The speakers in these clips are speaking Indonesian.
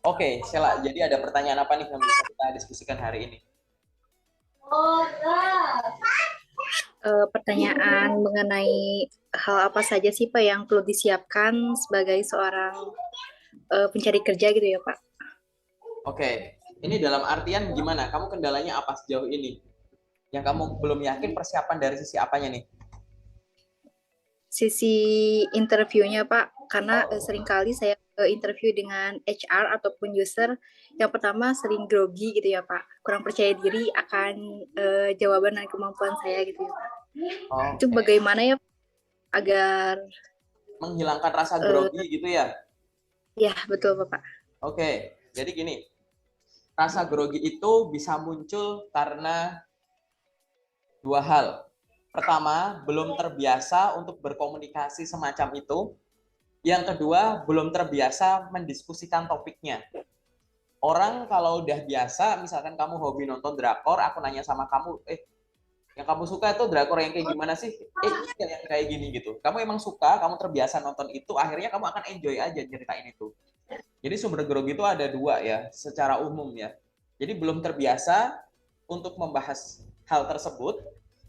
Oke, Sheila, jadi ada pertanyaan apa nih yang bisa kita diskusikan hari ini? Pertanyaan mengenai hal apa saja sih Pak yang perlu disiapkan sebagai seorang pencari kerja gitu ya Pak? Oke, ini dalam artian gimana? Kamu kendalanya apa sejauh ini? Yang kamu belum yakin persiapan dari sisi apanya nih? Sisi interviewnya Pak, karena Oh, seringkali saya interview dengan HR ataupun user, yang pertama sering grogi gitu ya Pak, kurang percaya diri akan jawaban dan kemampuan saya gitu ya Pak. Itu oke. bagaimana ya agar Menghilangkan rasa grogi uh, gitu ya? ya betul Bapak. Oke, jadi gini, rasa grogi itu bisa muncul karena dua hal. Pertama, belum terbiasa untuk berkomunikasi semacam itu. Yang kedua, belum terbiasa mendiskusikan topiknya. Orang kalau udah biasa, misalkan kamu hobi nonton drakor, aku nanya sama kamu, yang kamu suka itu drakor yang kayak gimana sih? Iya yang kayak gini gitu. Kamu emang suka, kamu terbiasa nonton itu, akhirnya kamu akan enjoy aja ceritain itu. Jadi sumber grogi itu ada dua ya, secara umum ya. Jadi belum terbiasa untuk membahas hal tersebut,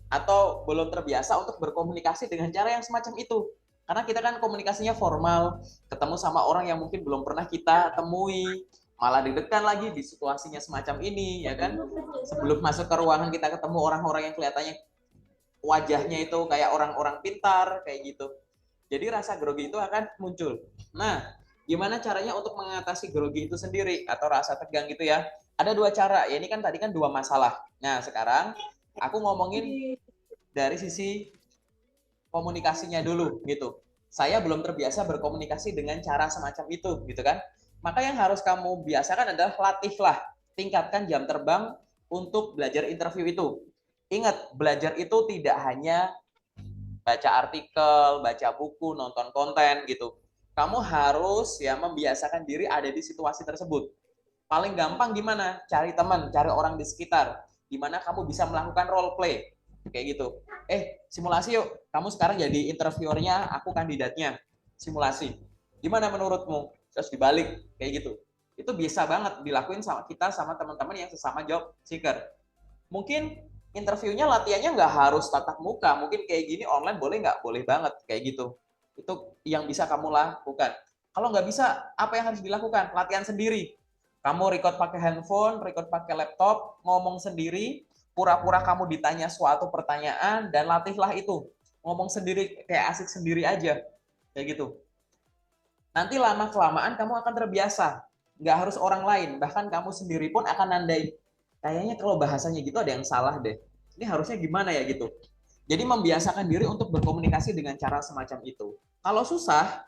atau belum terbiasa untuk berkomunikasi dengan cara yang semacam itu. Karena kita kan komunikasinya formal, ketemu sama orang yang mungkin belum pernah kita temui, malah deg-degan lagi di situasinya semacam ini, ya kan? Sebelum masuk ke ruangan kita ketemu orang-orang yang kelihatannya wajahnya itu kayak orang-orang pintar, kayak gitu. Jadi rasa grogi itu akan muncul. Nah, gimana caranya untuk mengatasi grogi itu sendiri atau rasa tegang gitu ya? Ada dua cara. Ya ini kan tadi kan dua masalah. Nah, sekarang aku ngomongin dari sisi komunikasinya dulu gitu. Saya belum terbiasa berkomunikasi dengan cara semacam itu gitu kan. Maka yang harus kamu biasakan adalah latihlah, tingkatkan jam terbang untuk belajar interview itu. Ingat, belajar itu tidak hanya baca artikel, baca buku, nonton konten gitu. Kamu harus ya membiasakan diri ada di situasi tersebut. Paling gampang gimana? Cari teman, cari orang di sekitar. Gimana kamu bisa melakukan role play. Kayak gitu. Simulasi yuk. Kamu sekarang jadi interviewernya, aku kandidatnya. Simulasi. Gimana menurutmu? Terus dibalik. Kayak gitu. Itu bisa banget dilakuin sama kita, sama teman-teman yang sesama job seeker. Mungkin interviewnya latihannya nggak harus tatap muka, mungkin kayak gini online boleh nggak? Boleh banget kayak gitu. Itu yang bisa kamu lakukan. Kalau nggak bisa, apa yang harus dilakukan? Latihan sendiri. Kamu record pakai handphone, record pakai laptop, ngomong sendiri, pura-pura kamu ditanya suatu pertanyaan, dan latihlah itu. Ngomong sendiri, kayak asik sendiri aja. Kayak gitu. Nanti lama-kelamaan kamu akan terbiasa. Nggak harus orang lain, bahkan kamu sendiri pun akan nandai. Kayaknya kalau bahasanya gitu ada yang salah deh. Ini harusnya gimana ya gitu. Jadi membiasakan diri untuk berkomunikasi dengan cara semacam itu. Kalau susah,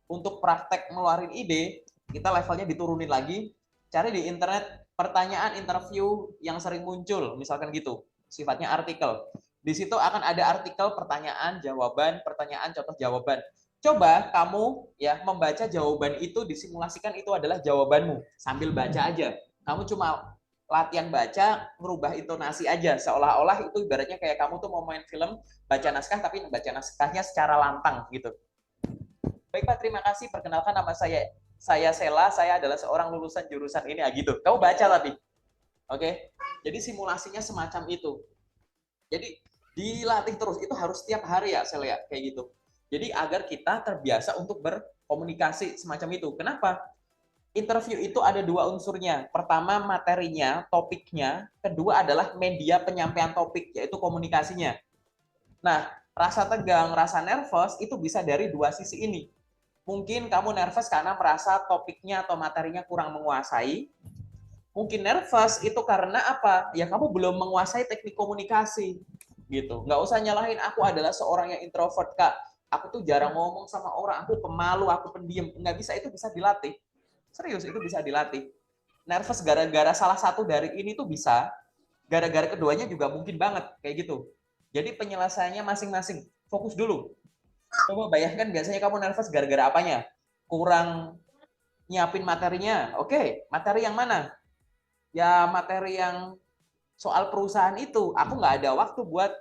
untuk praktek ngeluarin ide, kita levelnya diturunin lagi, cari di internet pertanyaan interview yang sering muncul, misalkan gitu, sifatnya artikel. Di situ akan ada artikel pertanyaan, jawaban, pertanyaan, contoh jawaban. Coba kamu ya membaca jawaban itu, disimulasikan itu adalah jawabanmu sambil baca aja. Kamu cuma latihan baca, merubah intonasi aja, seolah-olah itu ibaratnya kayak kamu tuh mau main film, baca naskah tapi baca naskahnya secara lantang gitu. Baik Pak, terima kasih. Perkenalkan nama saya Sela, saya adalah seorang lulusan jurusan ini, gitu. Kamu baca tapi, oke? Jadi simulasinya semacam itu. Jadi dilatih terus, itu harus setiap hari ya Sela, ya, kayak gitu. Jadi agar kita terbiasa untuk berkomunikasi semacam itu. Kenapa? Interview itu ada dua unsurnya. Pertama materinya, topiknya. Kedua adalah media penyampaian topik, yaitu komunikasinya. Nah, rasa tegang, rasa nervous itu bisa dari dua sisi ini. Mungkin kamu nervous karena merasa topiknya atau materinya kurang menguasai. Mungkin nervous itu karena apa? Ya kamu belum menguasai teknik komunikasi. Gitu. Nggak usah nyalahin aku adalah seorang yang introvert, Kak. Aku tuh jarang ngomong sama orang, aku pemalu, aku pendiam. Nggak bisa, itu bisa dilatih. Serius, itu bisa dilatih. Nervous gara-gara salah satu dari ini tuh bisa, gara-gara keduanya juga mungkin banget, kayak gitu. Jadi penyelesaiannya masing-masing. Fokus dulu. Coba bayangkan biasanya kamu nervous gara-gara apanya? Kurang nyiapin materinya. Oke, materi yang mana? Ya materi yang soal perusahaan itu. Aku nggak ada waktu buat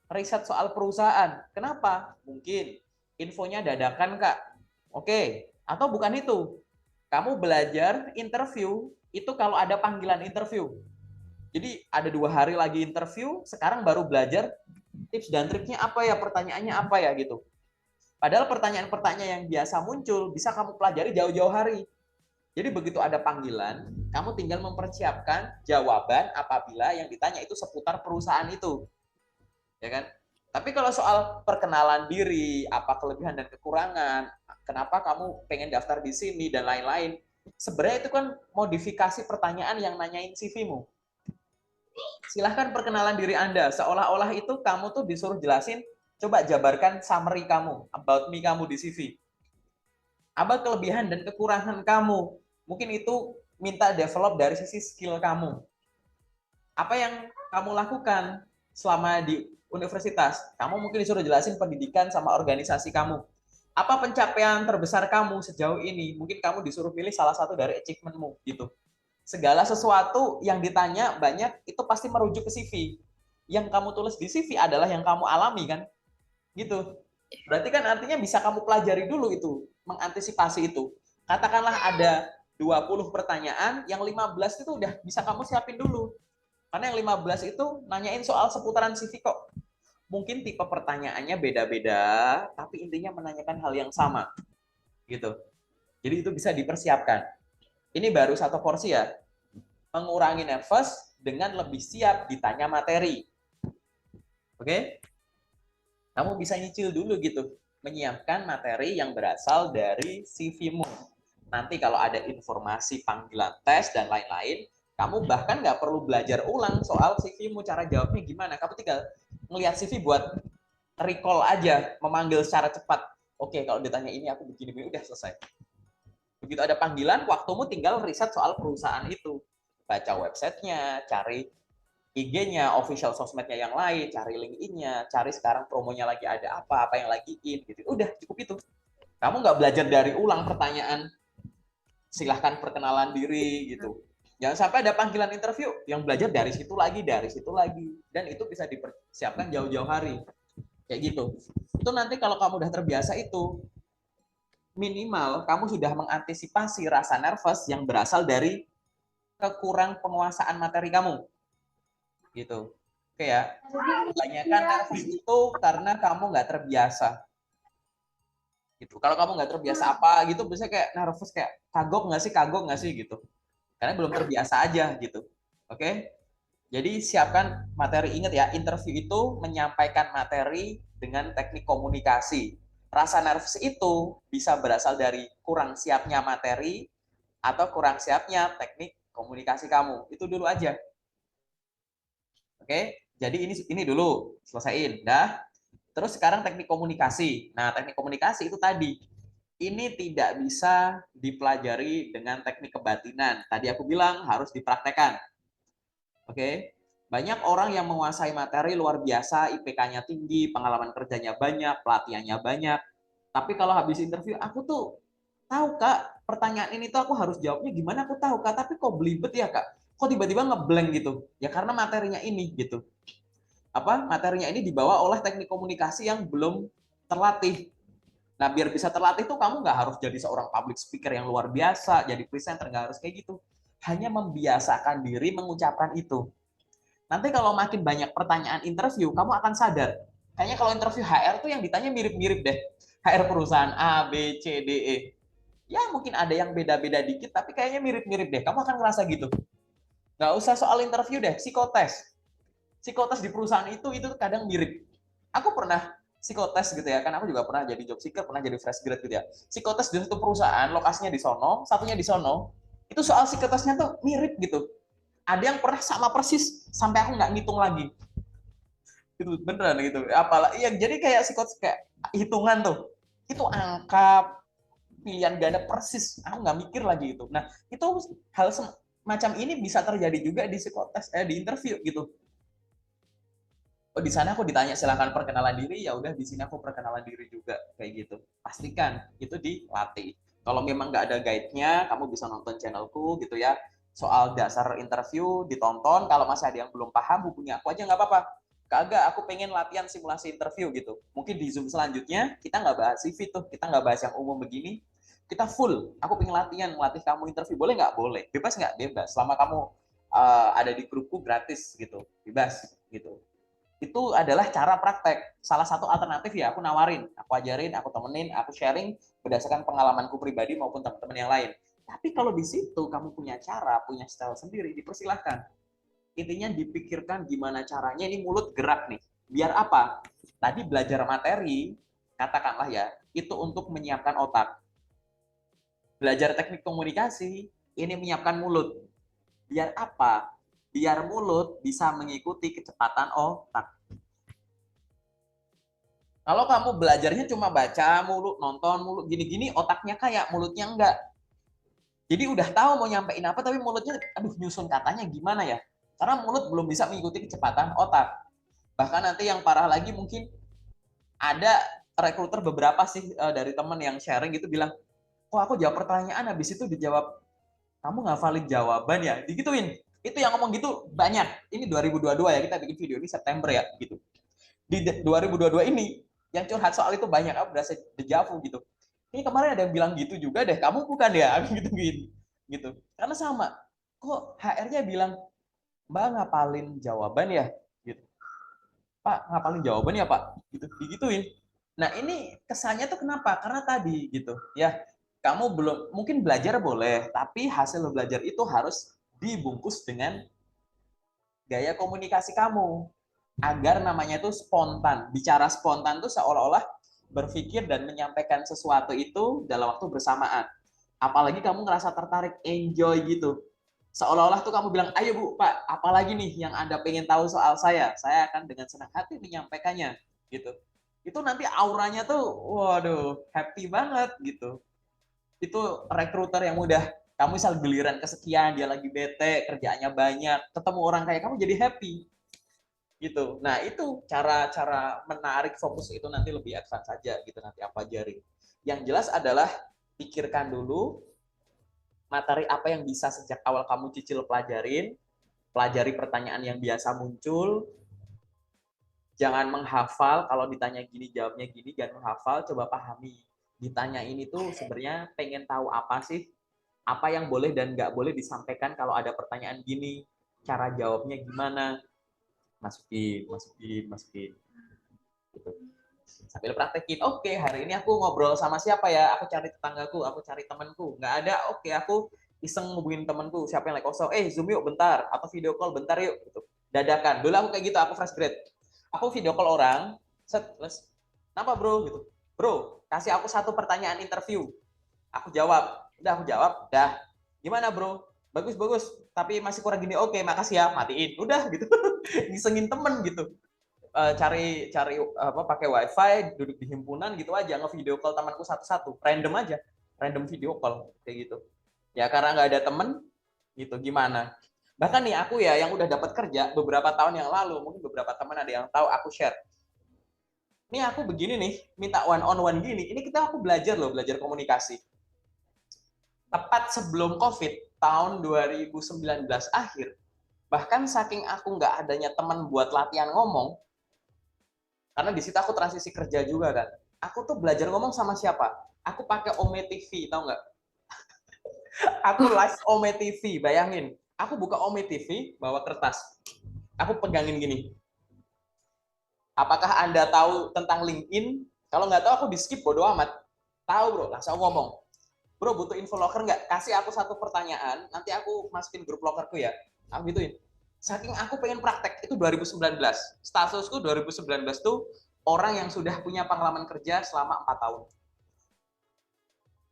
riset soal perusahaan. Kenapa? Mungkin infonya dadakan, Kak. Oke, atau bukan itu. Kamu belajar interview itu kalau ada panggilan interview. Jadi ada 2 hari lagi interview, sekarang baru belajar tips dan triknya apa ya, pertanyaannya apa ya gitu. Padahal pertanyaan-pertanyaan yang biasa muncul bisa kamu pelajari jauh-jauh hari. Jadi begitu ada panggilan, kamu tinggal mempersiapkan jawaban apabila yang ditanya itu seputar perusahaan itu. Ya kan? Tapi kalau soal perkenalan diri, apa kelebihan dan kekurangan, kenapa kamu pengen daftar di sini dan lain-lain, sebenarnya itu kan modifikasi pertanyaan yang nanyain CV-mu. Silahkan perkenalan diri Anda, seolah-olah itu kamu tuh disuruh jelasin, coba jabarkan summary kamu, about me kamu di CV. Apa kelebihan dan kekurangan kamu? Mungkin itu minta develop dari sisi skill kamu. Apa yang kamu lakukan selama di universitas? Kamu mungkin disuruh jelasin pendidikan sama organisasi kamu. Apa pencapaian terbesar kamu sejauh ini? Mungkin kamu disuruh pilih salah satu dari achievementmu gitu. Segala sesuatu yang ditanya banyak itu pasti merujuk ke CV. Yang kamu tulis di CV adalah yang kamu alami kan? Gitu. Berarti kan artinya bisa kamu pelajari dulu itu, mengantisipasi itu. Katakanlah ada 20 pertanyaan, yang 15 itu udah bisa kamu siapin dulu. Karena yang 15 itu nanyain soal seputaran CV kok. Mungkin tipe pertanyaannya beda-beda, tapi intinya menanyakan hal yang sama. Gitu. Jadi itu bisa dipersiapkan. Ini baru satu porsi ya. Mengurangi nervous dengan lebih siap ditanya materi. Oke? Kamu bisa nyicil dulu gitu, menyiapkan materi yang berasal dari CV-mu. Nanti kalau ada informasi panggilan tes dan lain-lain, kamu bahkan nggak perlu belajar ulang soal CV-mu, cara jawabnya gimana. Kamu tinggal ngelihat CV buat recall aja, memanggil secara cepat. Oke, kalau ditanya ini aku begini, udah selesai. Begitu ada panggilan, waktumu tinggal riset soal perusahaan itu. Baca websitenya, cari IG-nya, official sosmednya yang lain, cari LinkedIn-nya, cari sekarang promonya lagi ada apa yang lagi in, gitu. Udah, cukup itu. Kamu nggak belajar dari ulang pertanyaan, silahkan perkenalan diri, gitu. Jangan sampai ada panggilan interview, yang belajar dari situ lagi. Dan itu bisa dipersiapkan jauh-jauh hari. Kayak gitu. Itu nanti kalau kamu udah terbiasa itu, minimal kamu sudah mengantisipasi rasa nervous yang berasal dari kekurang penguasaan materi kamu. Gitu. Oke ya. Kebanyakan nervous itu karena kamu nggak terbiasa. Gitu. Kalau kamu nggak terbiasa apa gitu, biasanya kayak nervous kayak kagok nggak sih gitu. Karena belum terbiasa aja gitu. Oke. Jadi siapkan materi, ingat ya, interview itu menyampaikan materi dengan teknik komunikasi. Rasa nervous itu bisa berasal dari kurang siapnya materi atau kurang siapnya teknik komunikasi kamu. Itu dulu aja. Oke, jadi ini dulu selesaiin, dah. Terus sekarang teknik komunikasi. Nah, teknik komunikasi itu tadi ini tidak bisa dipelajari dengan teknik kebatinan. Tadi aku bilang harus dipraktekkan. Oke, banyak orang yang menguasai materi luar biasa, IPK-nya tinggi, pengalaman kerjanya banyak, pelatihannya banyak. Tapi kalau habis interview, aku tuh tahu kak, pertanyaan ini tuh aku harus jawabnya gimana, aku tahu kak, tapi kok belibet ya kak? Kok tiba-tiba ngeblank gitu? Ya karena materinya ini gitu. Materinya ini dibawa oleh teknik komunikasi yang belum terlatih. Nah, biar bisa terlatih tuh kamu nggak harus jadi seorang public speaker yang luar biasa, jadi presenter, nggak harus kayak gitu. Hanya membiasakan diri mengucapkan itu. Nanti kalau makin banyak pertanyaan interview, kamu akan sadar. Kayaknya kalau interview HR tuh yang ditanya mirip-mirip deh. HR perusahaan A, B, C, D, E. Ya mungkin ada yang beda-beda dikit, tapi kayaknya mirip-mirip deh. Kamu akan ngerasa gitu. Nggak usah soal interview deh, psikotes. Psikotes di perusahaan itu kadang mirip. Aku pernah psikotes gitu ya, kan aku juga pernah jadi job seeker, pernah jadi fresh grad gitu ya. Psikotes di satu perusahaan, lokasinya di sono, satunya di sono, itu soal psikotesnya tuh mirip gitu. Ada yang pernah sama persis, sampai aku nggak ngitung lagi. Itu beneran gitu. Apalagi yang jadi kayak psikotes kayak hitungan tuh. Itu angka, pilihan ganda persis. Aku nggak mikir lagi itu. Nah, itu hal macam ini bisa terjadi juga di psikotes, di interview gitu. Oh, di sana aku ditanya silakan perkenalan diri, ya udah di sini aku perkenalan diri juga kayak gitu. Pastikan itu dilatih. Kalau memang nggak ada guide-nya, kamu bisa nonton channelku gitu ya. Soal dasar interview ditonton, kalau masih ada yang belum paham hubungi aku aja nggak apa-apa. Kagak, aku pengen latihan simulasi interview gitu. Mungkin di Zoom selanjutnya kita nggak bahas CV tuh, kita nggak bahas yang umum begini. kita full, aku pengen latihan, melatih kamu interview, boleh nggak? Boleh. Bebas nggak? Bebas. Selama kamu ada di grupku gratis gitu, bebas gitu. Itu adalah cara praktek. Salah satu alternatif ya, aku nawarin, aku ajarin, aku temenin, aku sharing berdasarkan pengalamanku pribadi maupun teman-teman yang lain. Tapi kalau di situ kamu punya cara, punya style sendiri, dipersilahkan. Intinya dipikirkan gimana caranya ini mulut gerak nih. Biar apa? Tadi belajar materi, katakanlah ya, itu untuk menyiapkan otak. Belajar teknik komunikasi, ini menyiapkan mulut. Biar apa? Biar mulut bisa mengikuti kecepatan otak. Kalau kamu belajarnya cuma baca mulu, nonton mulu, gini-gini, otaknya kayak, mulutnya enggak. Jadi udah tahu mau nyampein apa, tapi mulutnya, aduh nyusun katanya gimana ya? Karena mulut belum bisa mengikuti kecepatan otak. Bahkan nanti yang parah lagi mungkin ada rekruter beberapa sih dari temen yang sharing gitu bilang, kok aku jawab pertanyaan habis itu dijawab, kamu ngafalin jawaban ya? Digituin. Itu yang ngomong gitu banyak. Ini 2022 ya, kita bikin video ini September ya, gitu. Di 2022 ini, yang curhat soal itu banyak, aku berasa dejavu gitu. Ini kemarin ada yang bilang gitu juga deh, kamu bukan ya? Gitu. Karena sama, kok HR-nya bilang, Mbak ngapalin jawaban ya? Gitu. Pak, ngapalin jawaban ya Pak? Gitu, digituin. Nah ini kesannya tuh kenapa? Karena tadi gitu ya, kamu belum, mungkin belajar boleh, tapi hasil belajar itu harus dibungkus dengan gaya komunikasi kamu agar namanya itu spontan. Bicara spontan tuh seolah-olah berpikir dan menyampaikan sesuatu itu dalam waktu bersamaan. Apalagi kamu ngerasa tertarik, enjoy gitu. Seolah-olah tuh kamu bilang, ayo Bu, Pak, apalagi nih yang Anda pengen tahu soal saya akan dengan senang hati menyampaikannya, gitu. Itu nanti auranya tuh, waduh, happy banget gitu. Itu rekruter yang udah, kamu misal giliran kesekian, dia lagi bete, kerjaannya banyak, ketemu orang kayak kamu jadi happy gitu. Nah itu cara-cara menarik fokus itu nanti lebih advance saja gitu, nanti aku ajarin. Yang jelas adalah pikirkan dulu materi apa yang bisa sejak awal kamu cicil pelajarin, pelajari pertanyaan yang biasa muncul, jangan menghafal, kalau ditanya gini jawabnya gini, jangan menghafal, coba pahami. Ditanya ini tuh sebenarnya pengen tahu apa sih, apa yang boleh dan nggak boleh disampaikan kalau ada pertanyaan gini, cara jawabnya gimana, masukin gitu. Sambil praktekin, oke hari ini aku ngobrol sama siapa ya, aku cari tetanggaku, aku cari temanku, nggak ada, oke aku iseng ngubungin temanku, siapa yang lagi kosong, zoom yuk bentar, atau video call bentar yuk, gitu. Dadakan, dulu aku kayak gitu, aku fresh grade, aku video call orang, set, terus, kenapa bro, gitu, bro, kasih aku satu pertanyaan interview, aku jawab, udah, gimana bro, bagus, tapi masih kurang gini, oke makasih ya, matiin, udah gitu, ngisengin temen gitu. Cari apa pakai wifi, duduk di himpunan gitu aja, nge-video call temanku satu-satu, random aja, random video call kayak gitu. Ya karena nggak ada temen gitu, gimana. Bahkan nih aku ya yang udah dapat kerja beberapa tahun yang lalu, mungkin beberapa teman ada yang tahu, aku share. Ini aku begini nih, minta one on one gini, ini aku belajar loh, belajar komunikasi. Tepat sebelum COVID, tahun 2019 akhir, bahkan saking aku nggak adanya teman buat latihan ngomong, karena di situ aku transisi kerja juga kan. Aku tuh belajar ngomong sama siapa? Aku pakai Ome TV, tau nggak? Aku live Ome TV, bayangin. Aku buka Ome TV, bawa kertas. Aku pegangin gini. Apakah Anda tahu tentang LinkedIn? Kalau nggak tahu aku di skip, bodo amat. Tahu bro, langsung ngomong. Bro butuh info locker nggak? Kasih aku satu pertanyaan, nanti aku masukin grup lockerku ya. Aku gituin. Saking aku pengen praktek, itu 2019. Statusku 2019 tuh orang yang sudah punya pengalaman kerja selama 4 tahun.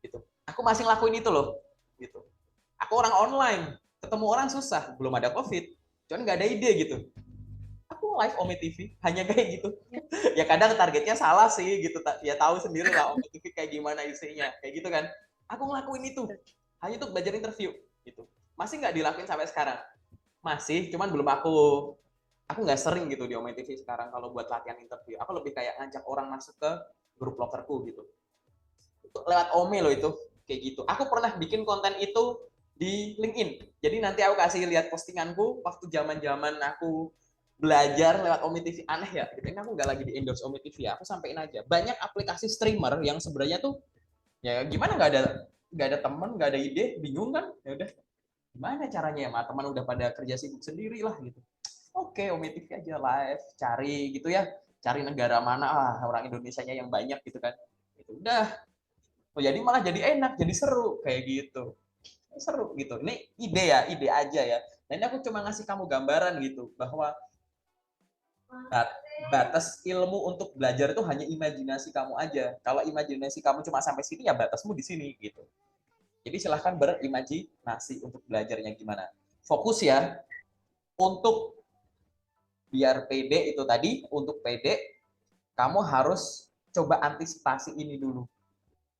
Gitu. Aku masih ngelakuin itu loh. Gitu. Aku orang online, ketemu orang susah, belum ada COVID, cuman nggak ada ide gitu. Aku live Ome TV, hanya kayak gitu. Ya kadang targetnya salah sih gitu, ya tahu sendiri lah Ome TV kayak gimana isinya, kayak gitu kan. Aku ngelakuin itu, hanya untuk belajar interview gitu. Masih nggak dilakuin sampai sekarang. Masih, cuman belum aku nggak sering gitu di Ome TV sekarang kalau buat latihan interview. Aku lebih kayak ngajak orang masuk ke grup lockerku gitu. Lewat Ome loh itu, kayak gitu. Aku pernah bikin konten itu di LinkedIn. Jadi nanti aku kasih lihat postinganku waktu zaman-zaman aku belajar lewat Ome TV. Aneh ya, gitu. Ini aku nggak lagi di endorse Ome TV ya. Aku sampein aja. Banyak aplikasi streamer yang sebenarnya tuh Ya gimana nggak ada teman, nggak ada ide, bingung kan? Ya udah gimana caranya ya? Teman udah pada kerja sibuk sendiri lah gitu. Oke, Ome TV aja live, cari gitu ya. Cari negara mana orang Indonesianya yang banyak gitu kan. Itu udah. Oh, jadi malah jadi enak, jadi seru kayak gitu. Seru gitu. Ini ide ya, ide aja ya. Dan ini aku cuma ngasih kamu gambaran gitu bahwa batas ilmu untuk belajar itu hanya imajinasi kamu aja. Kalau imajinasi kamu cuma sampai sini ya batasmu di sini gitu. Jadi silahkan berimajinasi untuk belajarnya gimana. Fokus ya untuk biar pede itu tadi, untuk pede kamu harus coba antisipasi ini dulu.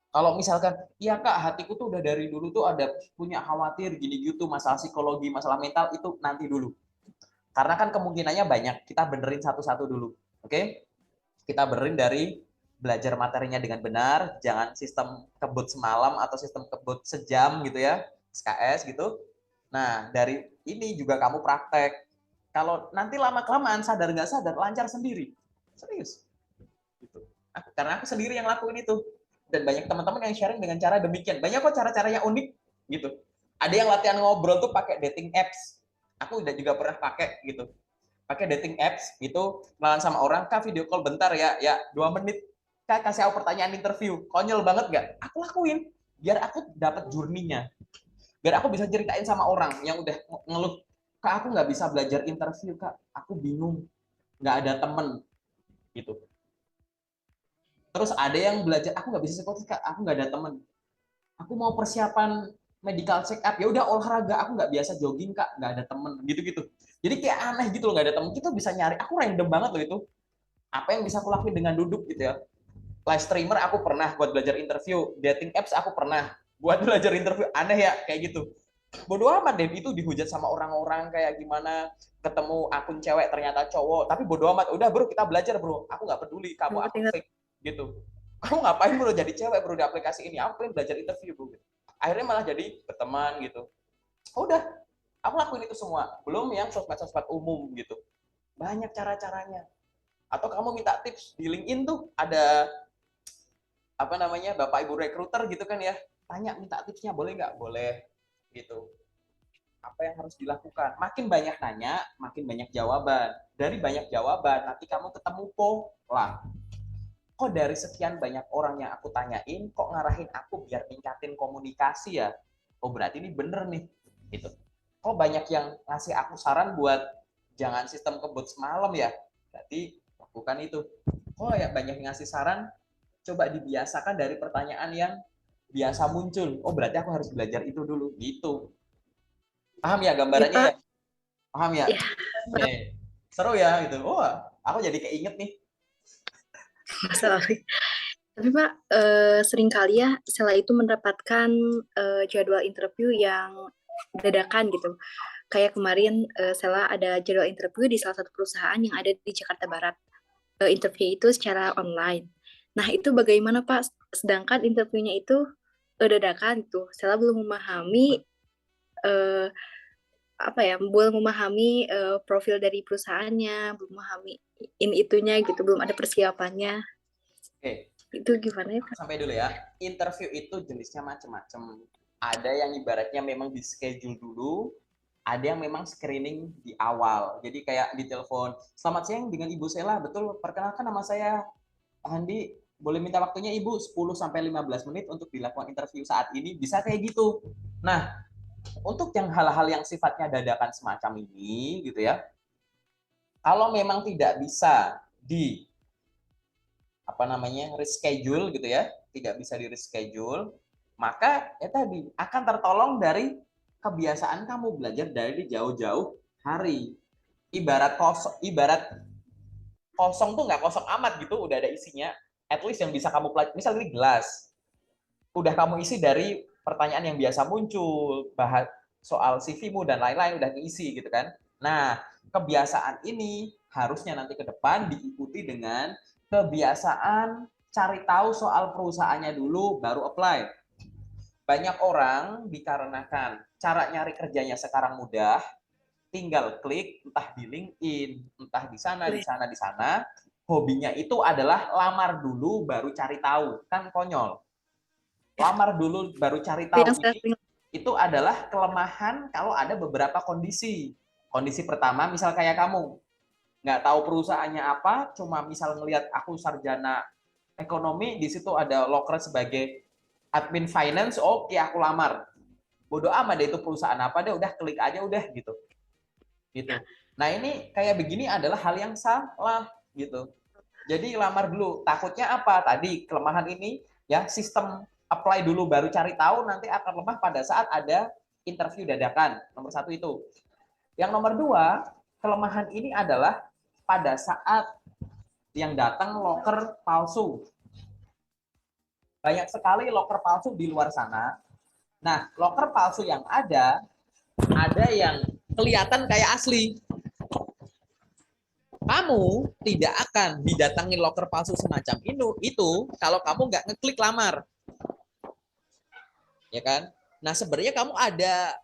Kalau misalkan, iya kak, hatiku tuh udah dari dulu tuh ada punya khawatir gini gitu, masalah psikologi, masalah mental itu nanti dulu. Karena kan kemungkinannya banyak, kita benerin satu-satu dulu. Oke? Kita benerin dari belajar materinya dengan benar, jangan sistem kebut semalam atau sistem kebut sejam gitu ya, SKS gitu. Nah, dari ini juga kamu praktek. Kalau nanti lama-kelamaan sadar nggak sadar, lancar sendiri. Serius. Gitu. Karena aku sendiri yang lakuin itu. Dan banyak teman-teman yang sharing dengan cara demikian. Banyak kok cara-cara yang unik gitu. Ada yang latihan ngobrol tuh pakai dating apps. Aku udah juga pernah pakai gitu. Pakai dating apps gitu, kenalan sama orang, kak video call bentar ya 2 menit. Kak kasih aku pertanyaan interview. Konyol banget gak? Aku lakuin. Biar aku dapat journey-nya. Biar aku bisa ceritain sama orang yang udah ngeluh. Kak aku nggak bisa belajar interview kak. Aku bingung. Nggak ada temen gitu. Terus ada yang belajar, aku nggak bisa psikotes kak, aku nggak ada temen. Aku mau persiapan medical check up, ya udah olahraga, aku nggak biasa jogging kak, nggak ada temen, gitu-gitu. Jadi kayak aneh gitu loh, nggak ada temen. Kita bisa nyari, aku random banget loh itu. Apa yang bisa aku lakuin dengan duduk gitu ya. Live streamer aku pernah buat belajar interview, dating apps aku pernah buat belajar interview, aneh ya kayak gitu. Bodoh amat deh itu dihujat sama orang-orang kayak gimana, ketemu akun cewek ternyata cowok, tapi bodoh amat, udah bro kita belajar bro, aku nggak peduli kamu akun Ingat-ingat. fake gitu. Kamu ngapain bro jadi cewek bro di aplikasi ini, aku pengen belajar interview bro. Akhirnya malah jadi berteman gitu. Udah, aku lakuin itu semua, belum yang sosmed-sosmed umum gitu. Banyak cara-caranya. Atau kamu minta tips di LinkedIn tuh ada apa namanya bapak ibu rekruter gitu kan ya, tanya minta tipsnya boleh nggak, boleh gitu. Apa yang harus dilakukan, makin banyak nanya makin banyak jawaban, dari banyak jawaban nanti kamu ketemu pola. Kok dari sekian banyak orang yang aku tanyain kok ngarahin aku biar ningkatin komunikasi ya, oh berarti ini bener nih gitu. Kok banyak yang ngasih aku saran buat jangan sistem kebut semalam ya, berarti lakukan itu. Kok ya banyak yang ngasih saran coba dibiasakan dari pertanyaan yang biasa muncul, oh berarti aku harus belajar itu dulu gitu. Paham ya Ya gambarannya ya? Pak, Paham ya? ya Oke. Seru ya gitu. Oh, aku jadi keinget nih. masalah. Tapi Pak, seringkali ya Sela itu mendapatkan jadwal interview yang dadakan gitu. Kayak kemarin Sela ada jadwal interview di salah satu perusahaan yang ada di Jakarta Barat. Interview itu secara online. Nah, itu bagaimana Pak? Sedangkan interviewnya itu dadakan gitu. Sela belum memahami eh, apa ya, belum memahami profil dari perusahaannya, belum memahami ini itunya gitu, belum ada persiapannya. Oke, Itu gimana ya Pak? sampai dulu ya. Interview itu jenisnya macam-macam. Ada yang ibaratnya memang di schedule dulu, ada yang memang screening di awal. Jadi kayak di telepon, "Selamat siang dengan Ibu Sela, betul? Perkenalkan nama saya Andi, boleh minta waktunya Ibu 10 sampai 15 menit untuk dilakukan interview saat ini." Bisa kayak gitu. Nah, untuk yang hal-hal yang sifatnya dadakan semacam ini gitu ya, kalau memang tidak bisa di apa namanya reschedule gitu ya, tidak bisa di reschedule, maka ya tadi akan tertolong dari kebiasaan kamu belajar dari jauh-jauh hari. Ibarat kosong tuh nggak kosong amat gitu, udah ada isinya. At least yang bisa kamu pelajari, misal ini gelas, udah kamu isi dari pertanyaan yang biasa muncul, bahas soal CV-mu dan lain-lain udah diisi gitu kan. Nah, kebiasaan ini harusnya nanti ke depan diikuti dengan kebiasaan cari tahu soal perusahaannya dulu baru apply. Banyak orang dikarenakan cara nyari kerjanya sekarang mudah, tinggal klik entah di LinkedIn, entah di sana, di sana, di sana. Hobinya itu adalah lamar dulu baru cari tahu. Kan konyol. lamar dulu baru cari Itu yang tahu saya ini, sering. itu adalah kelemahan kalau ada beberapa kondisi. Kondisi pertama, misal kayak kamu, nggak tahu perusahaannya apa, cuma misal ngelihat aku sarjana ekonomi, di situ ada loker sebagai admin finance, oke aku lamar. Bodoh amat deh itu perusahaan apa deh, udah klik aja udah gitu. Gitu. Nah, ini kayak begini adalah hal yang salah gitu. Jadi lamar dulu. Takutnya apa? Tadi kelemahan ini ya, sistem apply dulu baru cari tahu, nanti akan lemah pada saat ada interview dadakan. Nomor satu itu. Yang nomor dua, kelemahan ini adalah pada saat yang datang loker palsu. Banyak sekali loker palsu di luar sana. Nah, loker palsu yang ada yang kelihatan kayak asli. Kamu tidak akan didatangi loker palsu semacam itu kalau kamu nggak ngeklik lamar, ya kan? Nah, sebenarnya kamu ada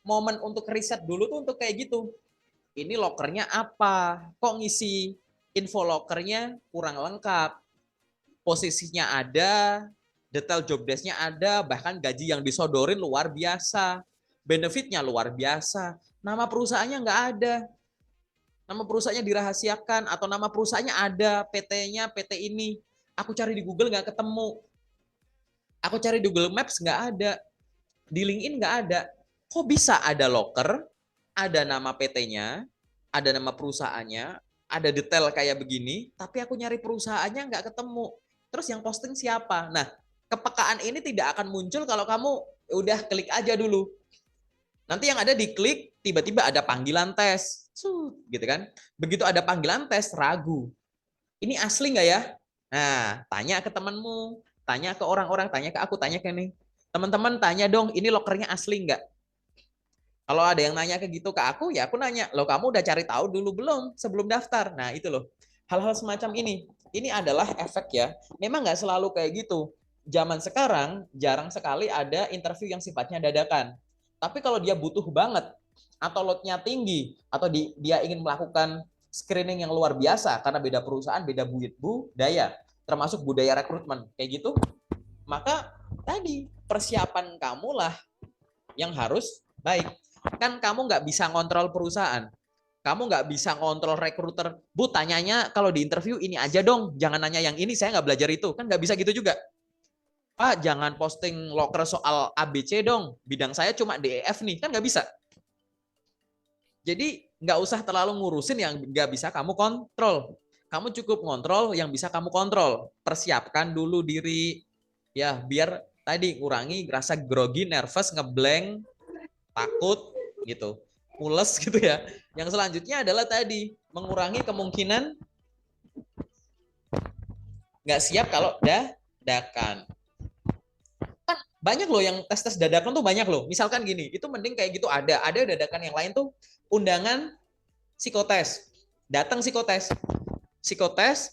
momen untuk riset dulu tuh untuk kayak gitu. Ini lokernya apa? Kok ngisi info lokernya kurang lengkap? Posisinya ada, detail job desk-nya ada, bahkan gaji yang disodorin luar biasa, benefitnya luar biasa, nama perusahaannya nggak ada, nama perusahaannya dirahasiakan, atau nama perusahaannya ada, PT-nya PT ini, aku cari di Google nggak ketemu, aku cari di Google Maps nggak ada, di LinkedIn nggak ada. Kok bisa ada loker, ada nama PT-nya, ada nama perusahaannya, ada detail kayak begini, tapi aku nyari perusahaannya nggak ketemu. Terus yang posting siapa? Nah, kepekaan ini tidak akan muncul kalau kamu udah klik aja dulu. Nanti yang ada diklik, tiba-tiba ada panggilan tes. Gitu kan. Begitu ada panggilan tes, ragu. Ini asli nggak ya? Nah, tanya ke temanmu, tanya ke orang-orang, tanya ke aku, tanya ke nih. Teman-teman tanya dong, ini lokernya asli nggak? Kalau ada yang nanya ke gitu ke aku, ya aku nanya, loh kamu udah cari tahu dulu belum sebelum daftar? Nah itu loh, hal-hal semacam ini adalah efek ya. Memang nggak selalu kayak gitu. Zaman sekarang jarang sekali ada interview yang sifatnya dadakan. Tapi kalau dia butuh banget, atau loadnya tinggi, atau dia ingin melakukan screening yang luar biasa, karena beda perusahaan, beda budaya, termasuk budaya rekrutmen, kayak gitu, maka tadi persiapan kamulah yang harus baik. Kan kamu nggak bisa ngontrol perusahaan, kamu nggak bisa ngontrol rekruter. Bu, tanyanya kalau di interview ini aja dong, jangan nanya yang ini, saya nggak belajar itu. Kan nggak bisa gitu juga. Pak, jangan posting loker soal ABC dong, bidang saya cuma DEF nih, kan nggak bisa. Jadi nggak usah terlalu ngurusin yang nggak bisa kamu kontrol. Kamu cukup ngontrol yang bisa kamu kontrol. Persiapkan dulu diri, ya biar tadi ngurangi rasa grogi, nervous, ngeblank, takut gitu, mules gitu ya. Yang selanjutnya adalah tadi mengurangi kemungkinan nggak siap kalau dadakan. Kan banyak loh yang tes dadakan tuh banyak loh. Misalkan gini, itu mending kayak gitu ada dadakan yang lain tuh undangan psikotes. Datang psikotes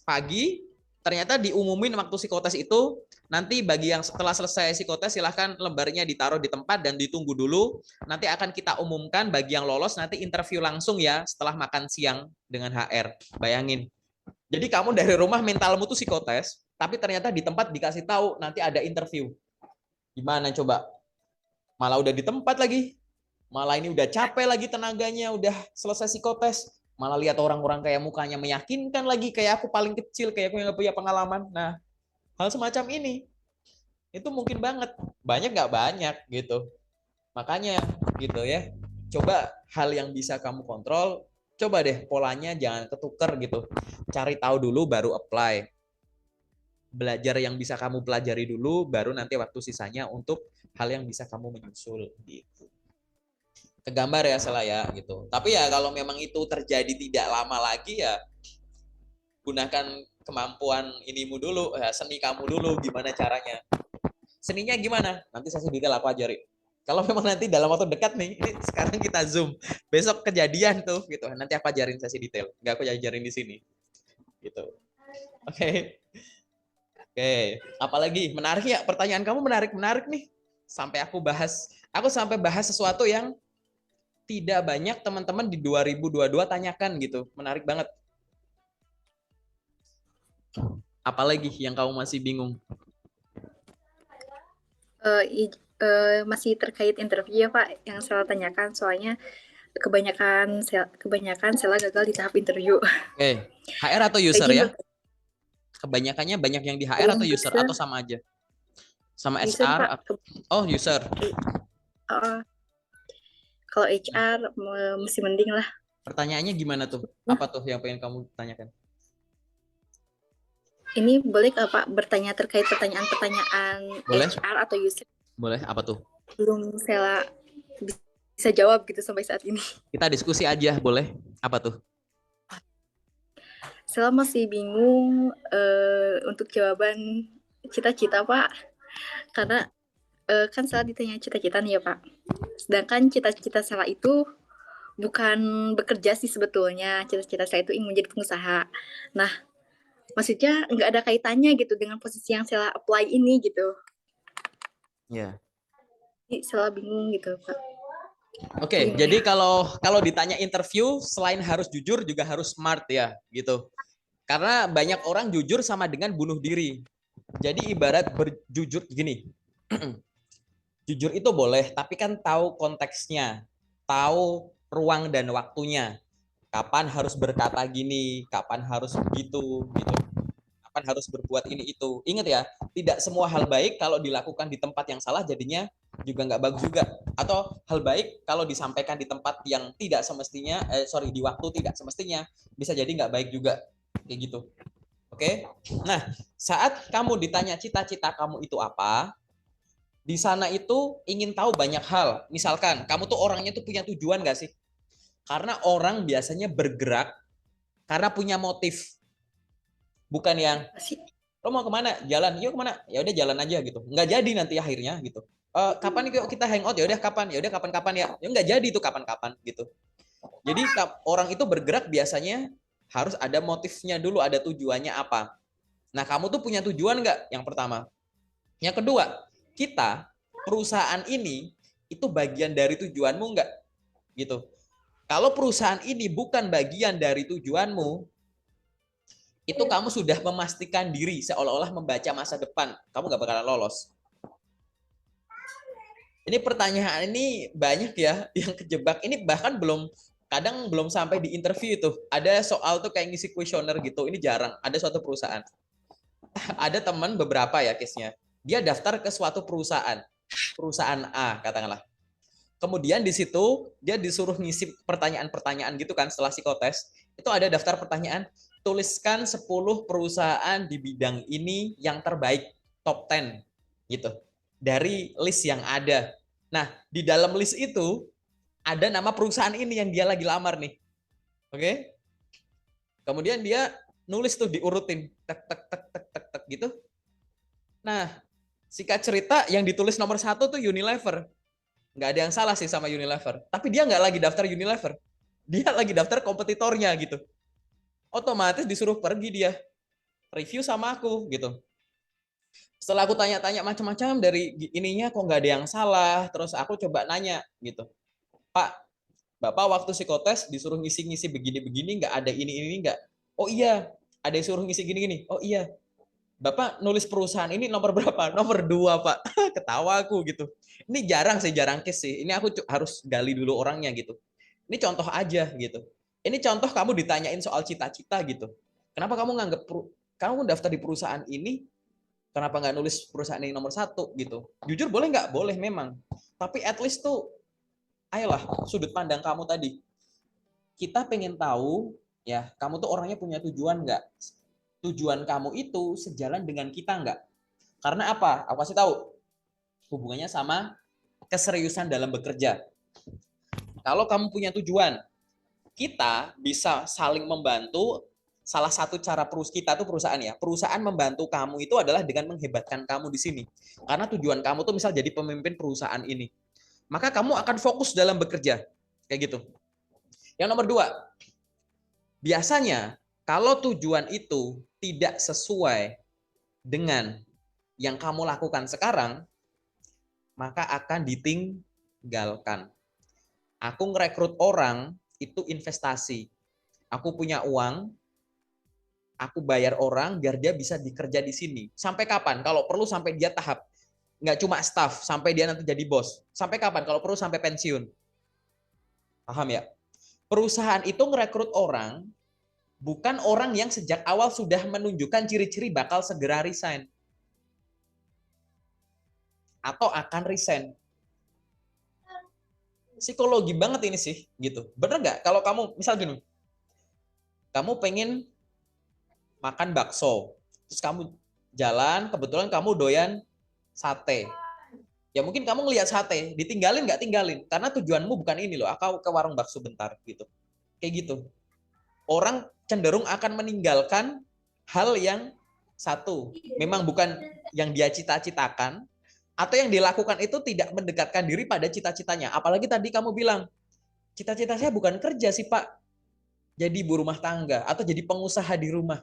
pagi, ternyata diumumin waktu psikotes itu, nanti bagi yang setelah selesai psikotes silahkan lembarnya ditaruh di tempat dan ditunggu dulu, nanti akan kita umumkan bagi yang lolos nanti interview langsung ya setelah makan siang dengan HR. Bayangin, jadi kamu dari rumah mentalmu tuh psikotes, tapi ternyata di tempat dikasih tahu nanti ada interview. Gimana coba? Malah udah di tempat lagi, malah ini udah capek lagi tenaganya, udah selesai psikotes, malah lihat orang-orang kayak mukanya meyakinkan lagi, kayak aku paling kecil, kayak aku yang gak punya pengalaman. Nah, hal semacam ini itu mungkin banyak nggak banyak gitu. Makanya gitu ya, coba hal yang bisa kamu kontrol, coba deh polanya jangan ketuker gitu, cari tahu dulu baru apply, belajar yang bisa kamu pelajari dulu, baru nanti waktu sisanya untuk hal yang bisa kamu menyusul gitu. Kegambar ya salah ya gitu. Tapi ya kalau memang itu terjadi tidak lama lagi ya gunakan kemampuan inimu dulu, ya, seni kamu dulu gimana caranya. Seninya gimana? Nanti sesi detail aku ajarin. Kalau memang nanti dalam waktu dekat nih, ini sekarang kita zoom, besok kejadian tuh gitu. Nanti aku ajarin sesi detail. Nggak aku ajarin di sini. Gitu. Oke. Okay. Oke, okay. Apalagi menarik ya? Pertanyaan kamu menarik nih. Aku sampai bahas sesuatu yang tidak banyak teman-teman di 2022 tanyakan gitu. Menarik banget. Apalagi yang kamu masih bingung? Masih terkait interview ya Pak, yang saya tanyakan soalnya kebanyakan Sela gagal di tahap interview. Oke, HR atau user Izin ya? bertanya, Kebanyakannya banyak yang di HR atau user user, atau sama aja? Sama user HR? Pak. Oh, user. Uh, Kalau HR mesti mending lah. Pertanyaannya gimana tuh? Apa tuh yang pengen kamu tanyakan? Ini boleh nggak Pak bertanya terkait pertanyaan-pertanyaan Boleh? HR atau user? Boleh. Apa tuh? Belum Sela bisa jawab gitu sampai saat ini. Kita diskusi aja, boleh? Apa tuh? Sela masih bingung untuk jawaban cita-cita Pak, karena kan Sela ditanya cita-cita nih ya Pak. Sedangkan cita-cita Sela itu bukan bekerja sih sebetulnya. Cita-cita saya itu ingin menjadi pengusaha. Nah, maksudnya nggak ada kaitannya gitu dengan posisi yang Sela apply ini gitu. Ya. Jadi Sela bingung gitu Pak. Oke, Gimana jadi ya? kalau ditanya interview, selain harus jujur juga harus smart ya, gitu. Karena banyak orang jujur sama dengan bunuh diri. Jadi ibarat berjujur gini. Jujur itu boleh, tapi kan tahu konteksnya, tahu ruang dan waktunya. Kapan harus berkata gini, kapan harus begitu, gitu. Kapan harus berbuat ini itu. Ingat ya, tidak semua hal baik kalau dilakukan di tempat yang salah jadinya juga nggak bagus juga. Atau hal baik kalau disampaikan di tempat yang tidak semestinya, di waktu tidak semestinya, bisa jadi nggak baik juga. Kayak gitu. Oke? Nah, saat kamu ditanya cita-cita kamu itu apa, di sana itu ingin tahu banyak hal. Misalkan, kamu tuh orangnya tuh punya tujuan nggak sih? Karena orang biasanya bergerak karena punya motif. Bukan yang, Masih lo mau kemana? Jalan, yuk kemana? Ya udah jalan aja gitu. Nggak jadi nanti akhirnya gitu. Kapan yuk kita hangout? Ya udah kapan? Ya udah kapan-kapan ya. Ya nggak jadi itu kapan-kapan gitu. Jadi orang itu bergerak biasanya harus ada motifnya dulu, ada tujuannya apa. Nah, kamu tuh punya tujuan nggak? Yang pertama. Yang kedua, kita perusahaan ini itu bagian dari tujuanmu nggak? Gitu. Kalau perusahaan ini bukan bagian dari tujuanmu, itu kamu sudah memastikan diri seolah-olah membaca masa depan. Kamu nggak bakalan lolos. Ini pertanyaan ini banyak ya yang kejebak. Ini bahkan kadang belum sampai di interview itu. Ada soal tuh kayak ngisi kuesioner gitu. Ini jarang. Ada suatu perusahaan. Ada teman beberapa ya case-nya. Dia daftar ke suatu perusahaan. Perusahaan A katakanlah. Kemudian di situ dia disuruh ngisi pertanyaan-pertanyaan gitu kan setelah psikotes. Itu ada daftar pertanyaan, tuliskan 10 perusahaan di bidang ini yang terbaik, top 10 gitu. Dari list yang ada. Nah, di dalam list itu ada nama perusahaan ini yang dia lagi lamar nih. Oke? Kemudian dia nulis tuh diurutin tek tek tek tek tek tek gitu. Nah, singkat cerita yang ditulis nomor 1 tuh Unilever. Nggak ada yang salah sih sama Unilever. Tapi dia nggak lagi daftar Unilever. Dia lagi daftar kompetitornya gitu. Otomatis disuruh pergi dia. Review sama aku gitu. Setelah aku tanya-tanya macam-macam dari ininya kok nggak ada yang salah. Terus aku coba nanya gitu. Pak, Bapak waktu psikotes disuruh ngisi-ngisi begini-begini nggak ada ini nggak? Oh iya, ada yang suruh ngisi gini-gini. Oh iya, Bapak nulis perusahaan ini nomor berapa? Nomor 2 Pak. Ketawa aku gitu. Ini jarang case sih. Ini aku harus gali dulu orangnya gitu. Ini contoh aja gitu. Ini contoh kamu ditanyain soal cita-cita gitu. Kenapa kamu nganggap kamu daftar di perusahaan ini, kenapa nggak nulis perusahaan ini nomor 1 gitu? Jujur boleh nggak? Boleh memang. Tapi at least tuh, ayolah sudut pandang kamu tadi. Kita pengen tahu ya, kamu tuh orangnya punya tujuan nggak? Tujuan kamu itu sejalan dengan kita nggak? Karena apa? Aku kasih tahu. Hubungannya sama keseriusan dalam bekerja. Kalau kamu punya tujuan, kita bisa saling membantu. Salah satu cara kita tuh perusahaan ya. Perusahaan membantu kamu itu adalah dengan menghebatkan kamu di sini. Karena tujuan kamu tuh misal jadi pemimpin perusahaan ini. Maka kamu akan fokus dalam bekerja. Kayak gitu. Yang nomor 2, biasanya kalau tujuan itu tidak sesuai dengan yang kamu lakukan sekarang, maka akan ditinggalkan. Aku ngerekrut orang itu investasi. Aku punya uang, aku bayar orang biar dia bisa dikerja di sini. Sampai kapan? Kalau perlu sampai dia tahap nggak cuma staff sampai dia nanti jadi bos. Sampai kapan? Kalau perlu sampai pensiun. Paham ya? Perusahaan itu ngerekrut orang, bukan orang yang sejak awal sudah menunjukkan ciri-ciri bakal segera resign. Atau akan resign. Psikologi banget ini sih, gitu. Bener nggak? Kalau kamu, misal gini, kamu pengen makan bakso, terus kamu jalan, kebetulan kamu doyan sate. Ya mungkin kamu ngelihat sate, ditinggalin nggak tinggalin, karena tujuanmu bukan ini loh, aku ke warung bakso bentar gitu. Kayak gitu. Orang cenderung akan meninggalkan hal yang satu, memang bukan yang dia cita-citakan, atau yang dilakukan itu tidak mendekatkan diri pada cita-citanya. Apalagi tadi kamu bilang, cita-cita saya bukan kerja sih Pak, jadi ibu rumah tangga, atau jadi pengusaha di rumah.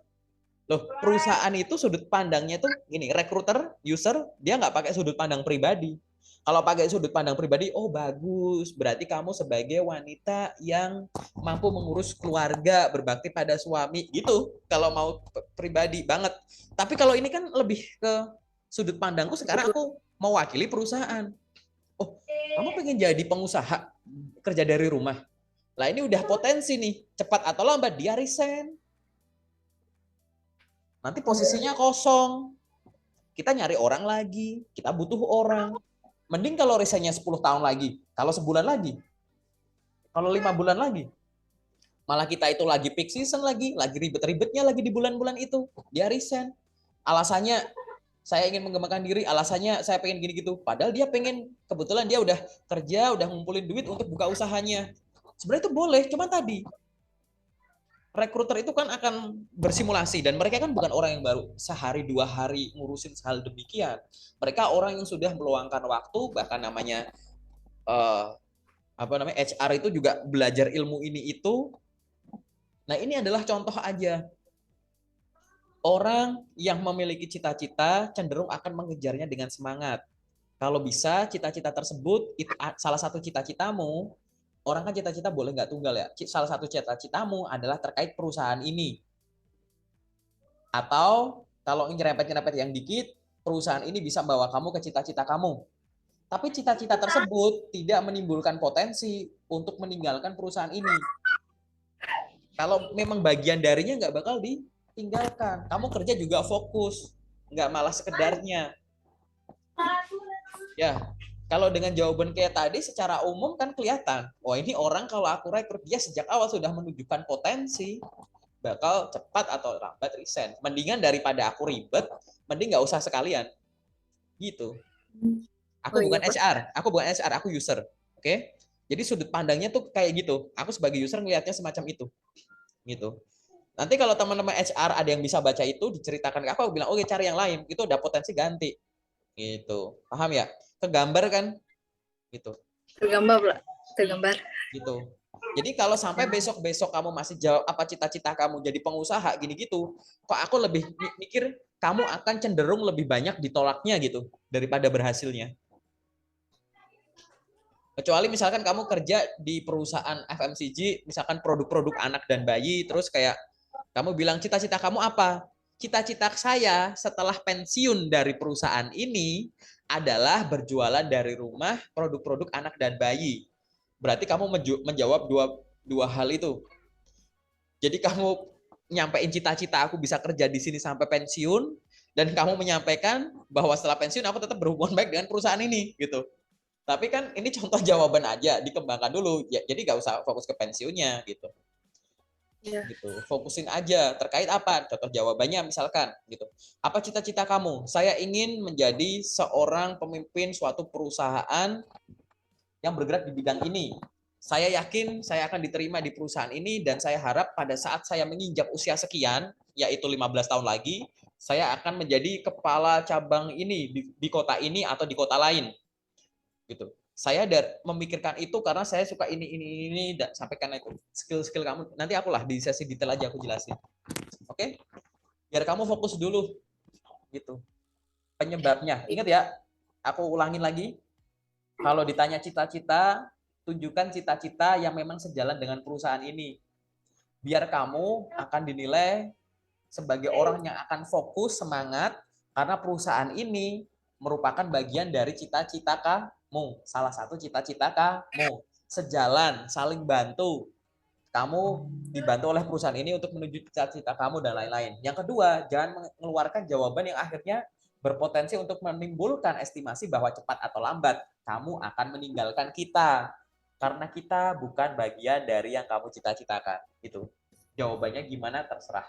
Loh, perusahaan itu sudut pandangnya tuh gini, rekruter, user, dia nggak pakai sudut pandang pribadi. Kalau pakai sudut pandang pribadi, oh bagus, berarti kamu sebagai wanita yang mampu mengurus keluarga, berbakti pada suami, gitu. Kalau mau pribadi banget. Tapi kalau ini kan lebih ke sudut pandangku, sekarang aku mewakili perusahaan. Oh, kamu pengen jadi pengusaha, kerja dari rumah. Lah ini udah potensi nih, cepat atau lambat dia resign. Nanti posisinya kosong. Kita nyari orang lagi, kita butuh orang. Mending kalau resignnya 10 tahun lagi, kalau sebulan lagi, kalau 5 bulan lagi. Malah kita itu lagi peak season lagi ribet-ribetnya lagi di bulan-bulan itu. Dia resign. Alasannya saya ingin mengembangkan diri, alasannya saya pengen gini gitu. Padahal dia pengen, kebetulan dia udah kerja, udah ngumpulin duit untuk buka usahanya. Sebenarnya itu boleh, cuma tadi rekruter itu kan akan bersimulasi dan mereka kan bukan orang yang baru sehari 2 hari ngurusin hal demikian. Mereka orang yang sudah meluangkan waktu, bahkan namanya HR itu juga belajar ilmu ini itu. Nah ini adalah contoh aja. Orang yang memiliki cita-cita cenderung akan mengejarnya dengan semangat. Kalau bisa cita-cita tersebut, salah satu cita-citamu, orang kan cita-cita boleh nggak tunggal ya. Salah satu cita-citamu adalah terkait perusahaan ini. Atau kalau nyerempet-nyerempet yang dikit, perusahaan ini bisa bawa kamu ke cita-cita kamu. Tapi cita-cita tersebut tidak menimbulkan potensi untuk meninggalkan perusahaan ini. Kalau memang bagian darinya nggak bakal ditinggalkan. Kamu kerja juga fokus, nggak malah sekedarnya. Ya, kalau dengan jawaban kayak tadi secara umum kan kelihatan, wah ini orang kalau aku rekrut dia sejak awal sudah menunjukkan potensi bakal cepat atau lambat resign. Mendingan daripada aku ribet, mending nggak usah sekalian. Gitu. Aku bukan HR, aku user. Oke? Jadi sudut pandangnya tuh kayak gitu. Aku sebagai user ngelihatnya semacam itu. Gitu. Nanti kalau teman-teman HR ada yang bisa baca itu, diceritakan ke aku bilang, oke cari yang lain. Itu udah potensi ganti. Gitu. Paham ya? Kegambar kan? Gitu. Tergambar. Gitu. Jadi kalau sampai besok-besok kamu masih jawab apa cita-cita kamu jadi pengusaha gini gitu, kok aku lebih mikir kamu akan cenderung lebih banyak ditolaknya gitu daripada berhasilnya. Kecuali misalkan kamu kerja di perusahaan FMCG, misalkan produk-produk anak dan bayi, terus kayak kamu bilang cita-cita kamu apa? Cita-cita saya setelah pensiun dari perusahaan ini adalah berjualan dari rumah produk-produk anak dan bayi. Berarti kamu menjawab dua hal itu. Jadi kamu nyampein cita-cita aku bisa kerja di sini sampai pensiun, dan kamu menyampaikan bahwa setelah pensiun aku tetap berhubungan baik dengan perusahaan ini gitu. Tapi kan ini contoh jawaban aja, dikembangkan dulu. Ya, jadi nggak usah fokus ke pensiunnya gitu. Ya. Gitu. Fokusin aja terkait apa? Contoh jawabannya misalkan gitu. Apa cita-cita kamu? Saya ingin menjadi seorang pemimpin suatu perusahaan yang bergerak di bidang ini. Saya yakin saya akan diterima di perusahaan ini dan saya harap pada saat saya menginjak usia sekian, yaitu 15 tahun lagi, saya akan menjadi kepala cabang ini di kota ini atau di kota lain. Gitu. Saya memikirkan itu karena saya suka ini dan sampaikan itu. Skill-skill kamu nanti akulah di sesi detail aja aku jelasin. Oke? Biar kamu fokus dulu. Gitu. Penyebabnya. Ingat ya, aku ulangin lagi. Kalau ditanya cita-cita, tunjukkan cita-cita yang memang sejalan dengan perusahaan ini. Biar kamu akan dinilai sebagai orang yang akan fokus, semangat, karena perusahaan ini merupakan bagian dari cita-cita kamu. Salah satu cita-cita kamu. Sejalan, saling bantu. Kamu dibantu oleh perusahaan ini untuk menuju cita-cita kamu dan lain-lain. Yang kedua, jangan mengeluarkan jawaban yang akhirnya berpotensi untuk menimbulkan estimasi bahwa cepat atau lambat kamu akan meninggalkan kita. Karena kita bukan bagian dari yang kamu cita-citakan. Gitu. Jawabannya gimana terserah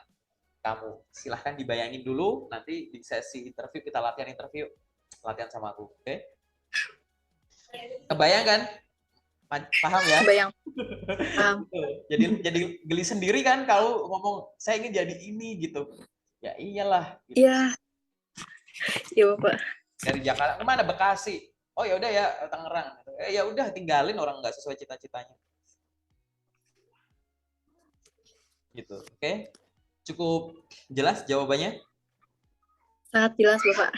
kamu. Silahkan dibayangin dulu, nanti di sesi interview kita latihan interview. Latihan sama aku, oke? Kebayang kan? Paham ya? Kebayang. Paham. Jadi geli sendiri kan kalau ngomong saya ingin jadi ini gitu. Ya iyalah. Gitu. Iya. Iya, Bapak. Dari Jakarta kemana? Bekasi. Oh ya udah ya Tangerang. Ya udah tinggalin orang nggak sesuai cita-citanya. Gitu. Oke. Cukup jelas jawabannya? Sangat jelas, Bapak.